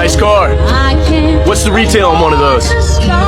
Nice car. What's the retail on one of those?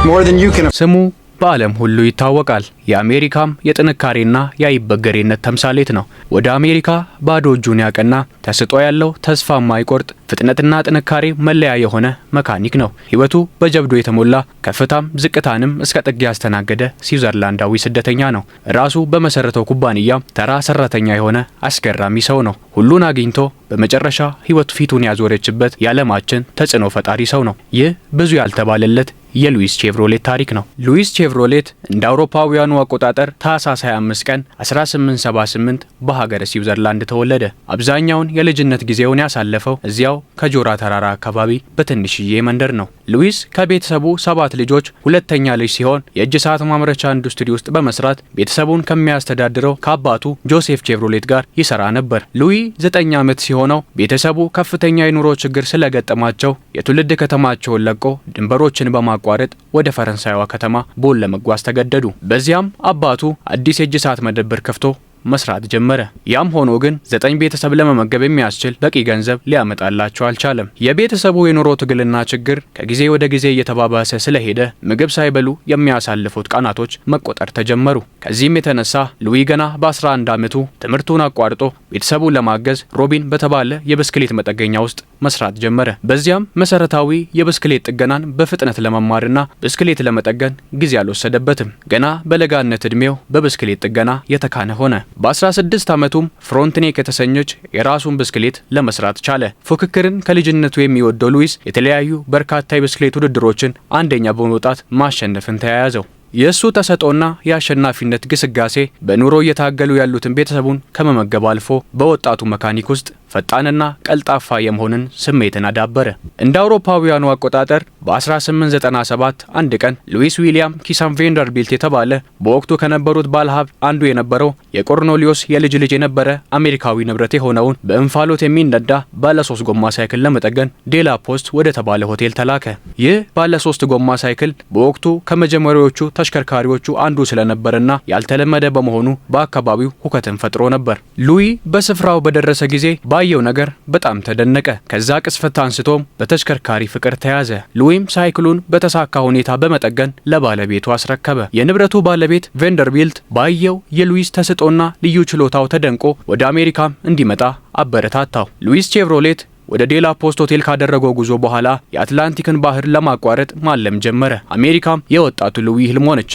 More than you can. ስሙ በዓለም ሁሉ ይታወቃል። የአሜሪካም የጥንካሬና የአይበገሬነት ተምሳሌት ነው። ወደ አሜሪካ ባዶ እጁን ያቀና ተስጦ ያለው ተስፋ የማይቆርጥ ፍጥነትና ጥንካሬ መለያ የሆነ መካኒክ ነው። ህይወቱ በጀብዱ የተሞላ ከፍታም ዝቅታንም እስከ ጥግ ያስተናገደ ስዊዘርላንዳዊ ስደተኛ ነው። ራሱ በመሰረተው ኩባንያ ተራ ሰራተኛ የሆነ አስገራሚ ሰው ነው። ሁሉን አግኝቶ በመጨረሻ ህይወቱ ፊቱን ያዞረችበት የዓለማችን ተጽዕኖ ፈጣሪ ሰው ነው። ይህ ብዙ ያልተባለለት የሉዊስ ቼቭሮሌት ታሪክ ነው። ሉዊስ ቼቭሮሌት እንደ አውሮፓውያኑ አቆጣጠር ታህሳስ 25 ቀን 1878 በሀገረ ስዊዘርላንድ ተወለደ። አብዛኛውን የልጅነት ጊዜውን ያሳለፈው እዚያው ከጆራ ተራራ አካባቢ በትንሽዬ መንደር ነው። ሉዊስ ከቤተሰቡ 7 ልጆች ሁለተኛ ልጅ ሲሆን የእጅ ሰዓት ማምረቻ ኢንዱስትሪ ውስጥ በመስራት ቤተሰቡን ከሚያስተዳድረው ከአባቱ ጆሴፍ ቼቭሮሌት ጋር ይሰራ ነበር። ሉዊ 9 ዓመት ሲሆነው ቤተሰቡ ከፍተኛ የኑሮ ችግር ስለገጠማቸው የትውልድ ከተማቸውን ለቆ ድንበሮችን በማቋረጥ ወደ ፈረንሳይዋ ከተማ ቦን ለመጓዝ ተገደዱ። በዚያም አባቱ አዲስ የእጅ ሰዓት መደብር ከፍቶ መስራት ጀመረ። ያም ሆኖ ግን 9 ቤተሰብ ለመመገብ የሚያስችል በቂ ገንዘብ ሊያመጣላቸው አልቻለም። የቤተሰቡ የኑሮ ትግልና ችግር ከጊዜ ወደ ጊዜ እየተባባሰ ስለሄደ ምግብ ሳይበሉ የሚያሳልፉት ቀናቶች መቆጠር ተጀመሩ። ከዚህም የተነሳ ሉዊ ገና በ11 ዓመቱ ትምህርቱን አቋርጦ ቤተሰቡን ለማገዝ ሮቢን በተባለ የብስክሌት መጠገኛ ውስጥ መስራት ጀመረ። በዚያም መሰረታዊ የብስክሌት ጥገናን በፍጥነት ለመማርና ብስክሌት ለመጠገን ጊዜ አልወሰደበትም። ገና በለጋነት እድሜው በብስክሌት ጥገና የተካነ ሆነ። በ16 ዓመቱም ፍሮንትኔክ የተሰኘች የራሱን ብስክሌት ለመስራት ቻለ። ፉክክርን ከልጅነቱ የሚወደው ሉዊስ የተለያዩ በርካታ የብስክሌት ውድድሮችን አንደኛ በመውጣት ማሸነፍን ተያያዘው። የእሱ ተሰጦና የአሸናፊነት ግስጋሴ በኑሮ እየታገሉ ያሉትን ቤተሰቡን ከመመገብ አልፎ በወጣቱ መካኒክ ውስጥ ፈጣንና ቀልጣፋ የመሆንን ስሜትን አዳበረ። እንደ አውሮፓውያኑ አቆጣጠር በ1897 አንድ ቀን ሉዊስ ዊሊያም ኪሳን ቬንደርቢልት የተባለ በወቅቱ ከነበሩት ባለሀብት አንዱ የነበረው የቆርኔሊዮስ የልጅ ልጅ የነበረ አሜሪካዊ ንብረት የሆነውን በእንፋሎት የሚነዳ ባለ 3 ጎማ ሳይክል ለመጠገን ዴላ ፖስት ወደ ተባለ ሆቴል ተላከ። ይህ ባለ 3 ጎማ ሳይክል በወቅቱ ከመጀመሪያዎቹ ተሽከርካሪዎቹ አንዱ ስለነበረና ያልተለመደ በመሆኑ በአካባቢው ሁከትን ፈጥሮ ነበር። ሉዊ በስፍራው በደረሰ ጊዜ ባየው ነገር በጣም ተደነቀ። ከዛ ቅስፈት አንስቶም በተሽከርካሪ ፍቅር ተያዘ። ሉዊም ሳይክሉን በተሳካ ሁኔታ በመጠገን ለባለቤቱ አስረከበ። የንብረቱ ባለቤት ቬንደርቢልት ባየው የሉዊስ ተሰጦና ልዩ ችሎታው ተደንቆ ወደ አሜሪካም እንዲመጣ አበረታታው። ሉዊስ ቼቭሮሌት ወደ ዴላ ፖስት ሆቴል ካደረገው ጉዞ በኋላ የአትላንቲክን ባህር ለማቋረጥ ማለም ጀመረ። አሜሪካም የወጣቱ ሉዊ ህልም ሆነች።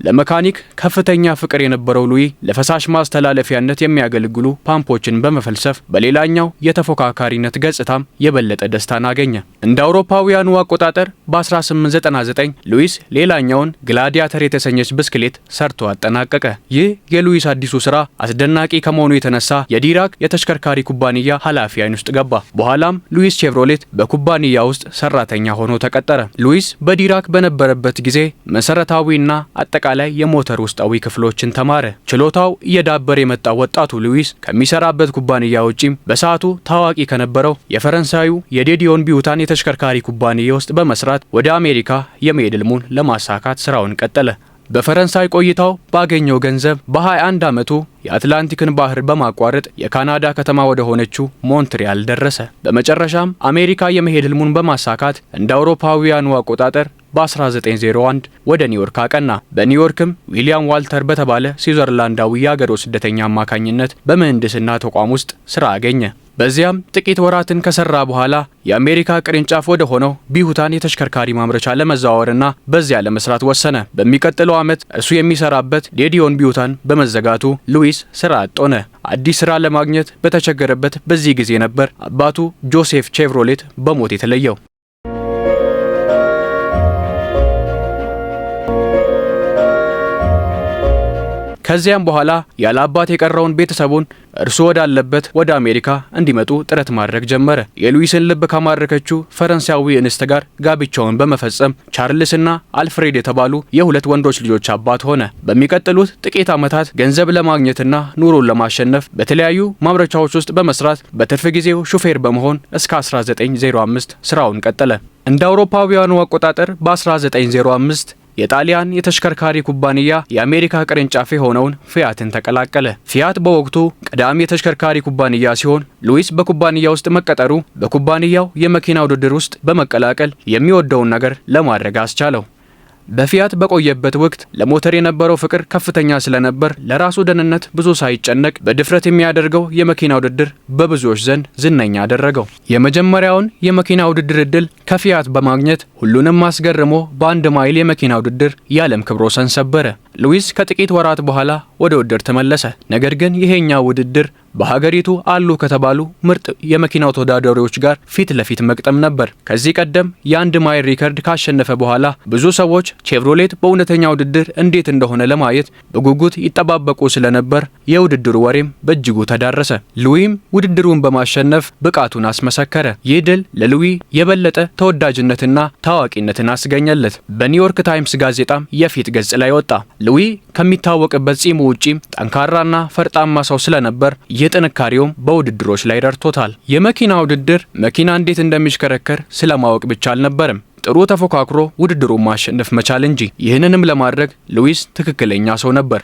ለመካኒክ ከፍተኛ ፍቅር የነበረው ሉዊ ለፈሳሽ ማስተላለፊያነት የሚያገለግሉ ፓምፖችን በመፈልሰፍ በሌላኛው የተፎካካሪነት ገጽታም የበለጠ ደስታን አገኘ። እንደ አውሮፓውያኑ አቆጣጠር በ1899 ሉዊስ ሌላኛውን ግላዲያተር የተሰኘች ብስክሌት ሰርቶ አጠናቀቀ። ይህ የሉዊስ አዲሱ ስራ አስደናቂ ከመሆኑ የተነሳ የዲራክ የተሽከርካሪ ኩባንያ ኃላፊ አይን ውስጥ ገባ። በኋላም ሉዊስ ቼቭሮሌት በኩባንያ ውስጥ ሰራተኛ ሆኖ ተቀጠረ። ሉዊስ በዲራክ በነበረበት ጊዜ መሰረታዊና አጠቃላይ የሞተር ውስጣዊ ክፍሎችን ተማረ። ችሎታው እየዳበረ የመጣው ወጣቱ ሉዊስ ከሚሰራበት ኩባንያ ውጪም በሰዓቱ ታዋቂ ከነበረው የፈረንሳዩ የዴዲዮን ቢዩታን የተሽከርካሪ ኩባንያ ውስጥ በመስራት ወደ አሜሪካ የመሄድ ህልሙን ለማሳካት ስራውን ቀጠለ። በፈረንሳይ ቆይታው ባገኘው ገንዘብ በ21 ዓመቱ የአትላንቲክን ባህር በማቋረጥ የካናዳ ከተማ ወደ ሆነችው ሞንትሪያል ደረሰ። በመጨረሻም አሜሪካ የመሄድ ህልሙን በማሳካት እንደ አውሮፓውያኑ አቆጣጠር በ1901 ወደ ኒውዮርክ አቀና። በኒውዮርክም ዊሊያም ዋልተር በተባለ ስዊዘርላንዳዊ የአገር ስደተኛ አማካኝነት በምህንድስና ተቋም ውስጥ ስራ አገኘ። በዚያም ጥቂት ወራትን ከሰራ በኋላ የአሜሪካ ቅርንጫፍ ወደ ሆነው ቢዩታን የተሽከርካሪ ማምረቻ ለመዛወርና በዚያ ለመስራት ወሰነ። በሚቀጥለው ዓመት እሱ የሚሰራበት ዴዲዮን ቢዩታን በመዘጋቱ ሉዊስ ስራ አጥ ሆነ። አዲስ ስራ ለማግኘት በተቸገረበት በዚህ ጊዜ ነበር አባቱ ጆሴፍ ቼቭሮሌት በሞት የተለየው። ከዚያም በኋላ ያለ አባት የቀረውን ቤተሰቡን እርሱ ወዳለበት ወደ አሜሪካ እንዲመጡ ጥረት ማድረግ ጀመረ። የሉዊስን ልብ ካማረከችው ፈረንሳዊ እንስት ጋር ጋብቻውን በመፈጸም ቻርልስና አልፍሬድ የተባሉ የሁለት ወንዶች ልጆች አባት ሆነ። በሚቀጥሉት ጥቂት ዓመታት ገንዘብ ለማግኘትና ኑሮን ለማሸነፍ በተለያዩ ማምረቻዎች ውስጥ በመስራት በትርፍ ጊዜው ሹፌር በመሆን እስከ 1905 ስራውን ቀጠለ። እንደ አውሮፓውያኑ አቆጣጠር በ1905 የጣሊያን የተሽከርካሪ ኩባንያ የአሜሪካ ቅርንጫፍ የሆነውን ፊያትን ተቀላቀለ። ፊያት በወቅቱ ቀዳሚ የተሽከርካሪ ኩባንያ ሲሆን ሉዊስ በኩባንያ ውስጥ መቀጠሩ በኩባንያው የመኪና ውድድር ውስጥ በመቀላቀል የሚወደውን ነገር ለማድረግ አስቻለው። በፊያት በቆየበት ወቅት ለሞተር የነበረው ፍቅር ከፍተኛ ስለነበር ለራሱ ደህንነት ብዙ ሳይጨነቅ በድፍረት የሚያደርገው የመኪና ውድድር በብዙዎች ዘንድ ዝነኛ አደረገው። የመጀመሪያውን የመኪና ውድድር እድል ከፊያት በማግኘት ሁሉንም አስገርሞ በ1 ማይል የመኪና ውድድር የዓለም ክብረ ወሰን ሰበረ። ሉዊስ ከጥቂት ወራት በኋላ ወደ ውድድር ተመለሰ። ነገር ግን ይሄኛው ውድድር በሀገሪቱ አሉ ከተባሉ ምርጥ የመኪና ተወዳዳሪዎች ጋር ፊት ለፊት መቅጠም ነበር። ከዚህ ቀደም የ1 ማይል ሪከርድ ካሸነፈ በኋላ ብዙ ሰዎች ቼቭሮሌት በእውነተኛ ውድድር እንዴት እንደሆነ ለማየት በጉጉት ይጠባበቁ ስለነበር የውድድሩ ወሬም በእጅጉ ተዳረሰ። ሉዊም ውድድሩን በማሸነፍ ብቃቱን አስመሰከረ። ይህ ድል ለሉዊ የበለጠ ተወዳጅነትና ታዋቂነትን አስገኘለት። በኒውዮርክ ታይምስ ጋዜጣም የፊት ገጽ ላይ ወጣ። ሉዊ ከሚታወቅበት ጺሙ ውጪም ጠንካራና ፈርጣማ ሰው ስለነበር የጥንካሬውም በውድድሮች ላይ ረድቶታል። የመኪና ውድድር መኪና እንዴት እንደሚሽከረከር ስለማወቅ ብቻ አልነበረም፣ ጥሩ ተፎካክሮ ውድድሩን ማሸነፍ መቻል እንጂ። ይህንንም ለማድረግ ሉዊስ ትክክለኛ ሰው ነበር።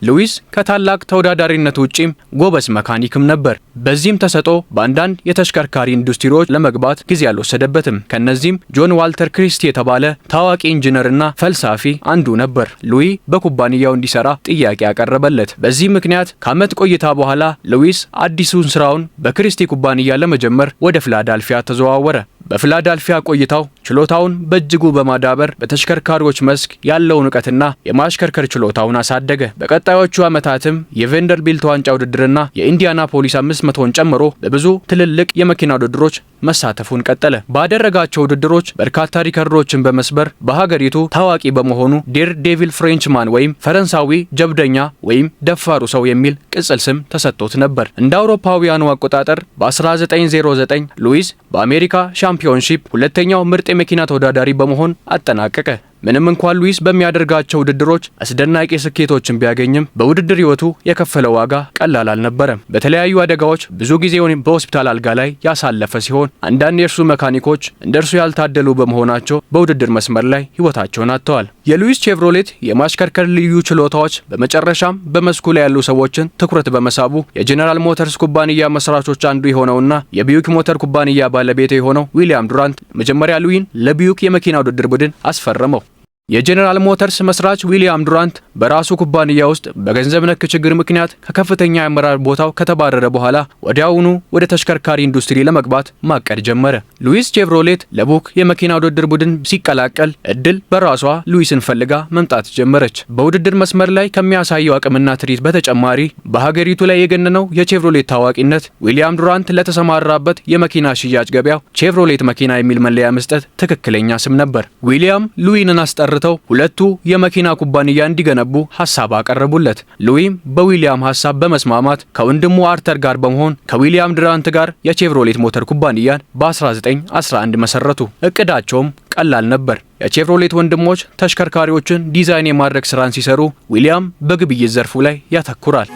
ሉዊስ ከታላቅ ተወዳዳሪነት ውጪም ጎበዝ መካኒክም ነበር። በዚህም ተሰጦ በአንዳንድ የተሽከርካሪ ኢንዱስትሪዎች ለመግባት ጊዜ አልወሰደበትም። ከነዚህም ጆን ዋልተር ክሪስቲ የተባለ ታዋቂ ኢንጂነርና ፈልሳፊ አንዱ ነበር። ሉዊ በኩባንያው እንዲሰራ ጥያቄ ያቀረበለት። በዚህ ምክንያት ከዓመት ቆይታ በኋላ ሉዊስ አዲሱን ስራውን በክሪስቲ ኩባንያ ለመጀመር ወደ ፊላዳልፊያ ተዘዋወረ። በፊላዳልፊያ ቆይታው ችሎታውን በእጅጉ በማዳበር በተሽከርካሪዎች መስክ ያለውን እውቀትና የማሽከርከር ችሎታውን አሳደገ። በቀጣዮቹ ዓመታትም የቬንደርቢልት ዋንጫ ውድድርና የኢንዲያናፖሊስ 500ን ጨምሮ በብዙ ትልልቅ የመኪና ውድድሮች መሳተፉን ቀጠለ። ባደረጋቸው ውድድሮች በርካታ ሪከርዶችን በመስበር በሀገሪቱ ታዋቂ በመሆኑ ዴር ዴቪል ፍሬንችማን ወይም ፈረንሳዊ ጀብደኛ ወይም ደፋሩ ሰው የሚል ቅጽል ስም ተሰጥቶት ነበር። እንደ አውሮፓውያኑ አቆጣጠር በ1909 ሉዊስ በአሜሪካ ሻምፒዮንሺፕ ሁለተኛው ምርጥ የመኪና ተወዳዳሪ በመሆን አጠናቀቀ። ምንም እንኳን ሉዊስ በሚያደርጋቸው ውድድሮች አስደናቂ ስኬቶችን ቢያገኝም በውድድር ህይወቱ የከፈለው ዋጋ ቀላል አልነበረም። በተለያዩ አደጋዎች ብዙ ጊዜውን በሆስፒታል አልጋ ላይ ያሳለፈ ሲሆን አንዳንድ የእርሱ መካኒኮች እንደ እርሱ ያልታደሉ በመሆናቸው በውድድር መስመር ላይ ህይወታቸውን አጥተዋል። የሉዊስ ቼቭሮሌት የማሽከርከር ልዩ ችሎታዎች በመጨረሻም በመስኩ ላይ ያሉ ሰዎችን ትኩረት በመሳቡ የጄኔራል ሞተርስ ኩባንያ መስራቾች አንዱ የሆነውና የቢዩክ ሞተር ኩባንያ ባለቤት የሆነው ዊሊያም ዱራንት መጀመሪያ ሉዊን ለቢዩክ የመኪና ውድድር ቡድን አስፈረመው። የጄኔራል ሞተርስ መስራች ዊሊያም ዱራንት በራሱ ኩባንያ ውስጥ በገንዘብ ነክ ችግር ምክንያት ከከፍተኛ የአመራር ቦታው ከተባረረ በኋላ ወዲያውኑ ወደ ተሽከርካሪ ኢንዱስትሪ ለመግባት ማቀድ ጀመረ። ሉዊስ ቼቭሮሌት ለቡክ የመኪና ውድድር ቡድን ሲቀላቀል እድል በራሷ ሉዊስን ፈልጋ መምጣት ጀመረች። በውድድር መስመር ላይ ከሚያሳየው አቅምና ትርኢት በተጨማሪ በሀገሪቱ ላይ የገነነው የቼቭሮሌት ታዋቂነት ዊሊያም ዱራንት ለተሰማራበት የመኪና ሽያጭ ገበያው ቼቭሮሌት መኪና የሚል መለያ መስጠት ትክክለኛ ስም ነበር። ዊሊያም ሉዊንን አስጠርተው ሁለቱ የመኪና ኩባንያ እንዲገነቡ ሐሳብ አቀረቡለት። ሉዊም በዊሊያም ሐሳብ በመስማማት ከወንድሙ አርተር ጋር በመሆን ከዊሊያም ዱራንት ጋር የቼቭሮሌት ሞተር ኩባንያን በ1911 መሰረቱ። እቅዳቸውም ቀላል ነበር። የቼቭሮሌት ወንድሞች ተሽከርካሪዎችን ዲዛይን የማድረግ ስራን ሲሰሩ፣ ዊሊያም በግብይት ዘርፉ ላይ ያተኩራል።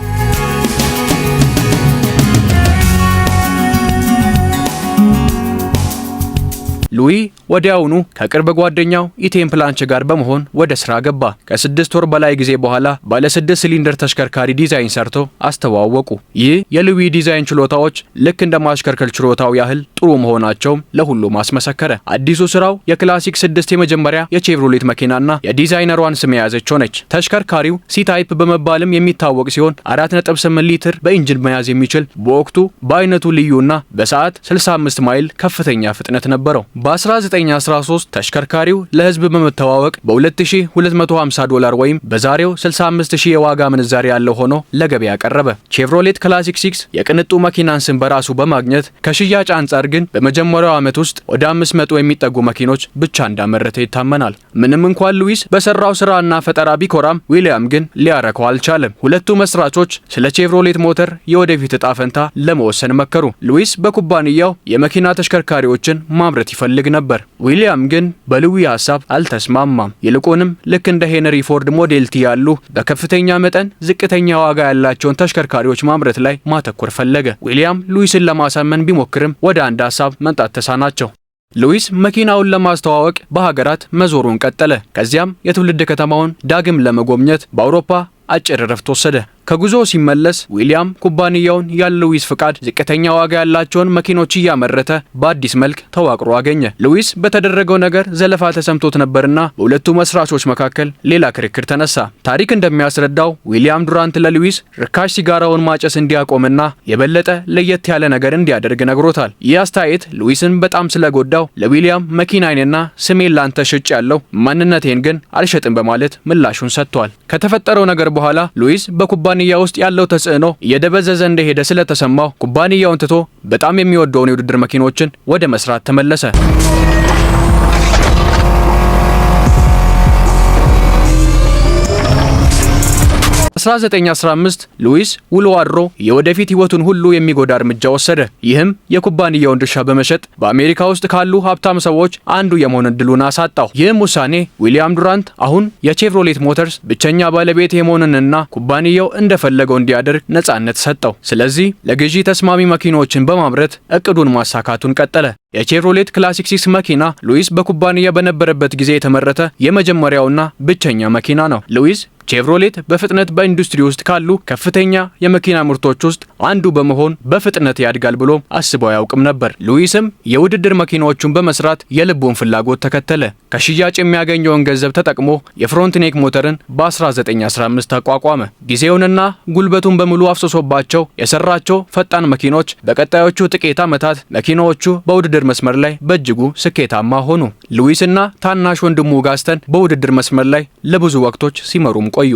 ሉዊ ወዲያውኑ ከቅርብ ጓደኛው ኢቴን ፕላንች ጋር በመሆን ወደ ስራ ገባ። ከ6 ወር በላይ ጊዜ በኋላ ባለ 6 ሲሊንደር ተሽከርካሪ ዲዛይን ሰርቶ አስተዋወቁ። ይህ የሉዊ ዲዛይን ችሎታዎች ልክ እንደ ማሽከርከር ችሎታው ያህል ጥሩ መሆናቸውም ለሁሉም አስመሰከረ። አዲሱ ስራው የክላሲክ 6 የመጀመሪያ የቼቭሮሌት መኪናና የዲዛይነሯን ስም የያዘች ሆነች። ተሽከርካሪው ሲታይፕ በመባልም የሚታወቅ ሲሆን 4.8 ሊትር በኢንጂን መያዝ የሚችል በወቅቱ በአይነቱ ልዩና በሰዓት 65 ማይል ከፍተኛ ፍጥነት ነበረው። በ1913 ተሽከርካሪው ለህዝብ በመተዋወቅ በ$2250 ወይም በዛሬው 65000 የዋጋ ምንዛሪ ያለው ሆኖ ለገበያ ቀረበ። ቼቭሮሌት ክላሲክ 6 የቅንጡ መኪናን ስም በራሱ በማግኘት ከሽያጭ አንጻር ግን በመጀመሪያው ዓመት ውስጥ ወደ 500 የሚጠጉ መኪኖች ብቻ እንዳመረተ ይታመናል። ምንም እንኳን ሉዊስ በሰራው ስራና ፈጠራ ቢኮራም ዊሊያም ግን ሊያረከው አልቻለም። ሁለቱ መስራቾች ስለ ቼቭሮሌት ሞተር የወደፊት እጣ ፈንታ ለመወሰን መከሩ። ሉዊስ በኩባንያው የመኪና ተሽከርካሪዎችን ማምረት ይፈልጋል። ይፈልግ ነበር። ዊሊያም ግን በሉዊ ሐሳብ አልተስማማም። ይልቁንም ልክ እንደ ሄንሪ ፎርድ ሞዴል ቲ ያሉ በከፍተኛ መጠን ዝቅተኛ ዋጋ ያላቸውን ተሽከርካሪዎች ማምረት ላይ ማተኮር ፈለገ። ዊሊያም ሉዊስን ለማሳመን ቢሞክርም ወደ አንድ ሐሳብ መምጣት ተሳናቸው። ሉዊስ መኪናውን ለማስተዋወቅ በሀገራት መዞሩን ቀጠለ። ከዚያም የትውልድ ከተማውን ዳግም ለመጎብኘት በአውሮፓ አጭር ረፍት ወሰደ። ከጉዞ ሲመለስ ዊሊያም ኩባንያውን ያለ ሉዊስ ፍቃድ ዝቅተኛ ዋጋ ያላቸውን መኪኖች እያመረተ በአዲስ መልክ ተዋቅሮ አገኘ። ሉዊስ በተደረገው ነገር ዘለፋ ተሰምቶት ነበርና በሁለቱ መስራቾች መካከል ሌላ ክርክር ተነሳ። ታሪክ እንደሚያስረዳው ዊሊያም ዱራንት ለሉዊስ ርካሽ ሲጋራውን ማጨስ እንዲያቆምና የበለጠ ለየት ያለ ነገር እንዲያደርግ ነግሮታል። ይህ አስተያየት ሉዊስን በጣም ስለጎዳው ለዊሊያም መኪናዬንና ስሜን ላንተ ሽጭ ያለው ማንነቴን ግን አልሸጥም በማለት ምላሹን ሰጥቷል። ከተፈጠረው ነገር በኋላ ሉዊስ በኩባንያ ውስጥ ያለው ተጽዕኖ እየደበዘዘ እንደሄደ ስለተሰማው ኩባንያውን ትቶ በጣም የሚወደውን የውድድር መኪኖችን ወደ መስራት ተመለሰ። 1915 ሉዊስ ውሎ አድሮ የወደፊት ህይወቱን ሁሉ የሚጎዳ እርምጃ ወሰደ። ይህም የኩባንያውን ድርሻ በመሸጥ በአሜሪካ ውስጥ ካሉ ሀብታም ሰዎች አንዱ የመሆን እድሉን አሳጣው። ይህም ውሳኔ ዊሊያም ዱራንት አሁን የቼቭሮሌት ሞተርስ ብቸኛ ባለቤት የመሆንንና ኩባንያው እንደፈለገው እንዲያደርግ ነጻነት ሰጠው። ስለዚህ ለግዢ ተስማሚ መኪኖችን በማምረት እቅዱን ማሳካቱን ቀጠለ። የቼቭሮሌት ክላሲክ 6 መኪና ሉዊስ በኩባንያ በነበረበት ጊዜ የተመረተ የመጀመሪያውና ብቸኛ መኪና ነው። ሉዊስ ቼቭሮሌት በፍጥነት በኢንዱስትሪ ውስጥ ካሉ ከፍተኛ የመኪና ምርቶች ውስጥ አንዱ በመሆን በፍጥነት ያድጋል ብሎ አስቦ አያውቅም ነበር። ሉዊስም የውድድር መኪናዎቹን በመስራት የልቡን ፍላጎት ተከተለ። ከሽያጭ የሚያገኘውን ገንዘብ ተጠቅሞ የፍሮንትኔክ ሞተርን በ1915 ተቋቋመ። ጊዜውንና ጉልበቱን በሙሉ አፍስሶባቸው የሰራቸው ፈጣን መኪኖች በቀጣዮቹ ጥቂት ዓመታት መኪናዎቹ በውድድር መስመር ላይ በእጅጉ ስኬታማ ሆኑ። ሉዊስና ታናሽ ወንድሙ ጋስተን በውድድር መስመር ላይ ለብዙ ወቅቶች ሲመሩም ቆዩ።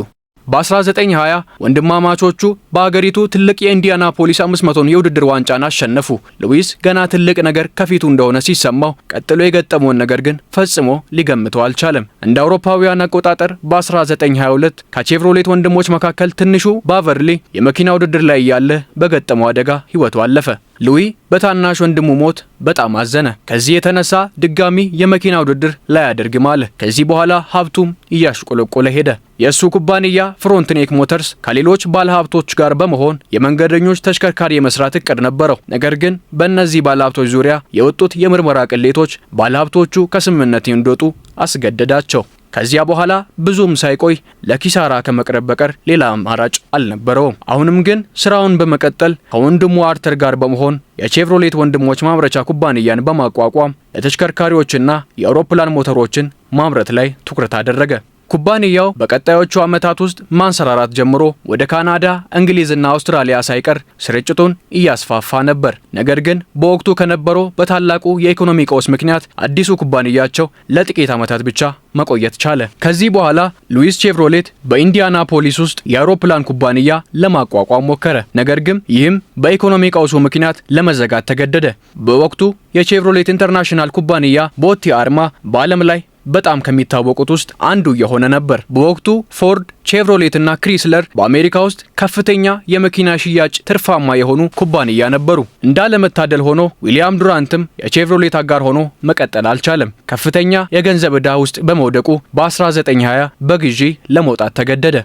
በ1920 ወንድማማቾቹ በአገሪቱ ትልቅ የኢንዲያናፖሊስ 500 የውድድር ዋንጫን አሸነፉ። ሉዊስ ገና ትልቅ ነገር ከፊቱ እንደሆነ ሲሰማው ቀጥሎ የገጠመውን ነገር ግን ፈጽሞ ሊገምተው አልቻለም። እንደ አውሮፓውያን አቆጣጠር በ1922 ከቼቭሮሌት ወንድሞች መካከል ትንሹ ባቨርሊ የመኪና ውድድር ላይ ያለ በገጠመው አደጋ ሕይወቱ አለፈ። ሉዊ በታናሽ ወንድሙ ሞት በጣም አዘነ። ከዚህ የተነሳ ድጋሚ የመኪና ውድድር ላያደርግ ማለ። ከዚህ በኋላ ሀብቱም እያሽቆለቆለ ሄደ። የእሱ ኩባንያ ፍሮንትኔክ ሞተርስ ከሌሎች ባለሀብቶች ጋር በመሆን የመንገደኞች ተሽከርካሪ የመስራት እቅድ ነበረው። ነገር ግን በእነዚህ ባለሀብቶች ዙሪያ የወጡት የምርመራ ቅሌቶች ባለሀብቶቹ ከስምምነት እንዲወጡ አስገደዳቸው። ከዚያ በኋላ ብዙም ሳይቆይ ለኪሳራ ከመቅረብ በቀር ሌላ አማራጭ አልነበረውም። አሁንም ግን ስራውን በመቀጠል ከወንድሙ አርተር ጋር በመሆን የቼቭሮሌት ወንድሞች ማምረቻ ኩባንያን በማቋቋም ለተሽከርካሪዎችና የአውሮፕላን ሞተሮችን ማምረት ላይ ትኩረት አደረገ። ኩባንያው በቀጣዮቹ ዓመታት ውስጥ ማንሰራራት ጀምሮ ወደ ካናዳ፣ እንግሊዝና አውስትራሊያ ሳይቀር ስርጭቱን እያስፋፋ ነበር። ነገር ግን በወቅቱ ከነበረው በታላቁ የኢኮኖሚ ቀውስ ምክንያት አዲሱ ኩባንያቸው ለጥቂት ዓመታት ብቻ መቆየት ቻለ። ከዚህ በኋላ ሉዊስ ቼቭሮሌት በኢንዲያናፖሊስ ውስጥ የአውሮፕላን ኩባንያ ለማቋቋም ሞከረ። ነገር ግን ይህም በኢኮኖሚ ቀውሱ ምክንያት ለመዘጋት ተገደደ። በወቅቱ የቼቭሮሌት ኢንተርናሽናል ኩባንያ ቦቲ አርማ በዓለም ላይ በጣም ከሚታወቁት ውስጥ አንዱ የሆነ ነበር። በወቅቱ ፎርድ፣ ቼቭሮሌት እና ክሪስለር በአሜሪካ ውስጥ ከፍተኛ የመኪና ሽያጭ ትርፋማ የሆኑ ኩባንያ ነበሩ። እንዳለመታደል ሆኖ ዊሊያም ዱራንትም የቼቭሮሌት አጋር ሆኖ መቀጠል አልቻለም። ከፍተኛ የገንዘብ ዕዳ ውስጥ በመውደቁ በ1920 በግዢ ለመውጣት ተገደደ።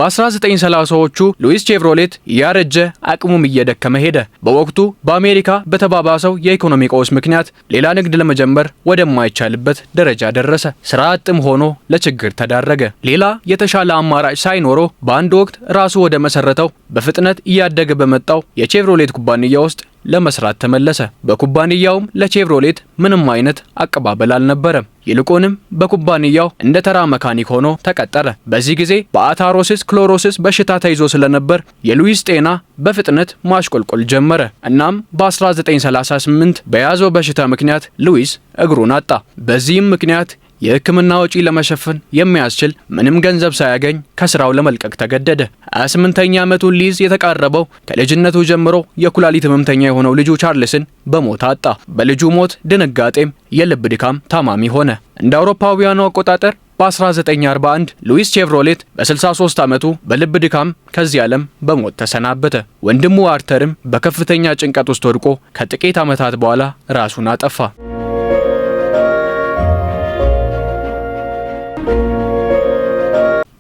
በ1930ዎቹ ሉዊስ ቼቭሮሌት ያረጀ አቅሙም እየደከመ ሄደ። በወቅቱ በአሜሪካ በተባባሰው የኢኮኖሚ ቀውስ ምክንያት ሌላ ንግድ ለመጀመር ወደማይቻልበት ደረጃ ደረሰ። ስራ አጥም ሆኖ ለችግር ተዳረገ። ሌላ የተሻለ አማራጭ ሳይኖረው በአንድ ወቅት ራሱ ወደ መሰረተው በፍጥነት እያደገ በመጣው የቼቭሮሌት ኩባንያ ውስጥ ለመስራት ተመለሰ። በኩባንያውም ለቼቭሮሌት ምንም አይነት አቀባበል አልነበረም። ይልቁንም በኩባንያው እንደ ተራ መካኒክ ሆኖ ተቀጠረ። በዚህ ጊዜ በአታሮሲስ ክሎሮሲስ በሽታ ተይዞ ስለነበር የሉዊስ ጤና በፍጥነት ማሽቆልቆል ጀመረ። እናም በ1938 በያዘው በሽታ ምክንያት ሉዊስ እግሩን አጣ። በዚህም ምክንያት የሕክምና ወጪ ለመሸፈን የሚያስችል ምንም ገንዘብ ሳያገኝ ከስራው ለመልቀቅ ተገደደ። 28ኛ ዓመቱን ሊይዝ የተቃረበው ከልጅነቱ ጀምሮ የኩላሊት ህመምተኛ የሆነው ልጁ ቻርልስን በሞት አጣ። በልጁ ሞት ድንጋጤም የልብ ድካም ታማሚ ሆነ። እንደ አውሮፓውያኑ አቆጣጠር በ1941 ሉዊስ ቼቭሮሌት በ63 ዓመቱ በልብ ድካም ከዚህ ዓለም በሞት ተሰናበተ። ወንድሙ አርተርም በከፍተኛ ጭንቀት ውስጥ ወድቆ ከጥቂት ዓመታት በኋላ ራሱን አጠፋ።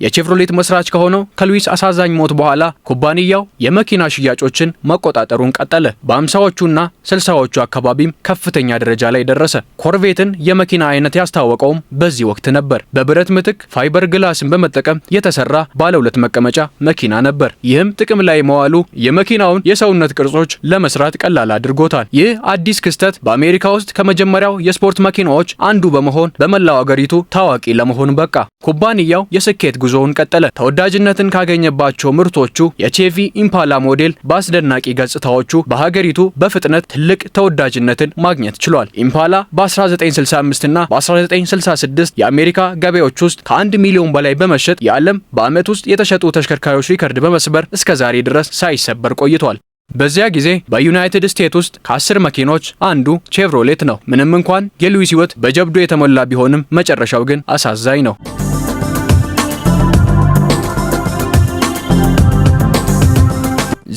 የቼቭሮሌት መስራች ከሆነው ከሉዊስ አሳዛኝ ሞት በኋላ ኩባንያው የመኪና ሽያጮችን መቆጣጠሩን ቀጠለ። በ50ዎቹና 60ዎቹ አካባቢም ከፍተኛ ደረጃ ላይ ደረሰ። ኮርቬትን የመኪና አይነት ያስታወቀውም በዚህ ወቅት ነበር። በብረት ምትክ ፋይበር ግላስን በመጠቀም የተሰራ ባለ 2 መቀመጫ መኪና ነበር። ይህም ጥቅም ላይ መዋሉ የመኪናውን የሰውነት ቅርጾች ለመስራት ቀላል አድርጎታል። ይህ አዲስ ክስተት በአሜሪካ ውስጥ ከመጀመሪያው የስፖርት መኪናዎች አንዱ በመሆን በመላው አገሪቱ ታዋቂ ለመሆን በቃ። ኩባንያው የስኬት ጉዞውን ቀጠለ። ተወዳጅነትን ካገኘባቸው ምርቶቹ የቼቪ ኢምፓላ ሞዴል በአስደናቂ ገጽታዎቹ በሀገሪቱ በፍጥነት ትልቅ ተወዳጅነትን ማግኘት ችሏል። ኢምፓላ በ1965 እና በ1966 የአሜሪካ ገበያዎች ውስጥ ከ1 ሚሊዮን በላይ በመሸጥ የዓለም በዓመት ውስጥ የተሸጡ ተሽከርካሪዎች ሪከርድ በመስበር እስከ ዛሬ ድረስ ሳይሰበር ቆይቷል። በዚያ ጊዜ በዩናይትድ ስቴትስ ውስጥ ከ10 መኪኖች አንዱ ቼቭሮሌት ነው። ምንም እንኳን የሉዊስ ሕይወት በጀብዱ የተሞላ ቢሆንም መጨረሻው ግን አሳዛኝ ነው።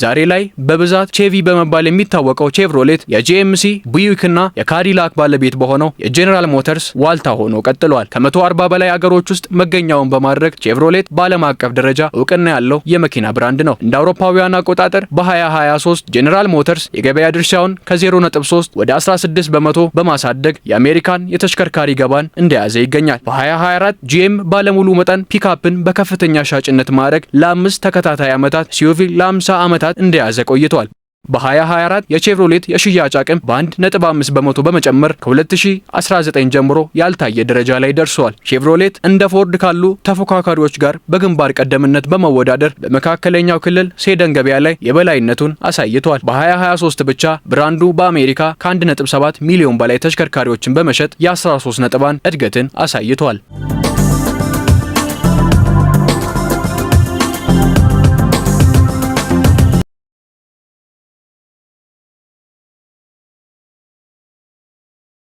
ዛሬ ላይ በብዛት ቼቪ በመባል የሚታወቀው ቼቭሮሌት የጂኤምሲ ቡይክና የካዲላክ ባለቤት በሆነው የጄኔራል ሞተርስ ዋልታ ሆኖ ቀጥሏል። ከ140 በላይ አገሮች ውስጥ መገኛውን በማድረግ ቼቭሮሌት በዓለም አቀፍ ደረጃ እውቅና ያለው የመኪና ብራንድ ነው። እንደ አውሮፓውያን አቆጣጠር በ2023 ጄኔራል ሞተርስ የገበያ ድርሻውን ከ0.3 ወደ 16 በመቶ በማሳደግ የአሜሪካን የተሽከርካሪ ገባን እንደያዘ ይገኛል። በ2024 ጂኤም ባለሙሉ መጠን ፒካፕን በከፍተኛ ሻጭነት ማዕረግ ለ5 ተከታታይ ዓመታት፣ ሲዩቪ ለ50 ዓመታት እንደያዘ ቆይቷል። በ2024 የቼቭሮሌት የሽያጭ አቅም በ1.5 በመቶ በመጨመር ከ2019 ጀምሮ ያልታየ ደረጃ ላይ ደርሷል። ቼቭሮሌት እንደ ፎርድ ካሉ ተፎካካሪዎች ጋር በግንባር ቀደምነት በመወዳደር በመካከለኛው ክልል ሴደን ገበያ ላይ የበላይነቱን አሳይቷል። በ2023 ብቻ ብራንዱ በአሜሪካ ከ1.7 ሚሊዮን በላይ ተሽከርካሪዎችን በመሸጥ የ13 ነጥባን እድገትን አሳይቷል።